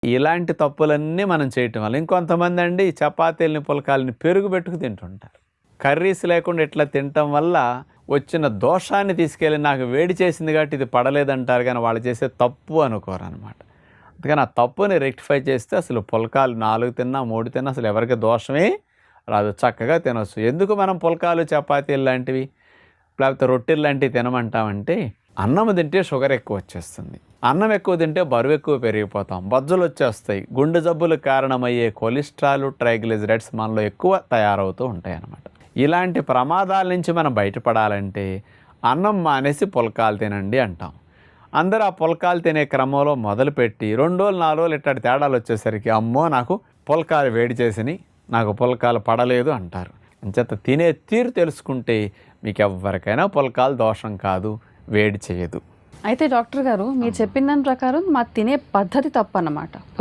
ఇలాంటి తప్పులన్నీ మనం చేయటం వల్ల ఇంకొంతమంది అండి చపాతీలని పుల్కాలని పెరుగు పెట్టుకు తింటుంటారు. కర్రీస్ లేకుండా ఇట్లా తినటం వల్ల వచ్చిన దోషాన్ని తీసుకెళ్ళి నాకు వేడి చేసింది కాబట్టి ఇది పడలేదంటారు, కానీ వాళ్ళు చేసే తప్పు అనుకోరు అనమాట. అందుకని ఆ తప్పుని రెక్టిఫై చేస్తే అసలు పుల్కాలు 4 తిన్నా 3 తిన్నా అసలు ఎవరికి దోషమే రాదు, చక్కగా తినొచ్చు. ఎందుకు మనం పుల్కాలు చపాతీలు లాంటివి లేకపోతే రొట్టెలు లాంటివి తినమంటామంటే, అన్నం తింటే షుగర్ ఎక్కువ వచ్చేస్తుంది, అన్నం ఎక్కువ తింటే బరువు ఎక్కువ పెరిగిపోతాం, బొజ్జలు వచ్చేస్తాయి, గుండె జబ్బులకు కారణమయ్యే కొలెస్ట్రాల్ ట్రైగ్లిజరైడ్స్ మనలో ఎక్కువ తయారవుతూ ఉంటాయి అన్నమాట. ఇలాంటి ప్రమాదాల నుంచి మనం బయటపడాలంటే అన్నం మానేసి పుల్కాలు తినండి అంటాం. అందరూ ఆ పుల్కాలు తినే క్రమంలో మొదలుపెట్టి 2 రోజులు 4 రోజులు ఇట్లాంటి తేడాలు వచ్చేసరికి అమ్మో నాకు పుల్కాలు వేడి చేసినాయి, నాకు పుల్కాలు పడలేదు అంటారు. అంచేత తినే తీరు తెలుసుకుంటే మీకు ఎవరికైనా పుల్కాలు దోషం కాదు, వేడి చేయదు. అయితే డాక్టర్ గారు మీరు చెప్పిన దాని ప్రకారం మా తినే పద్ధతి తప్పు అన్నమాట.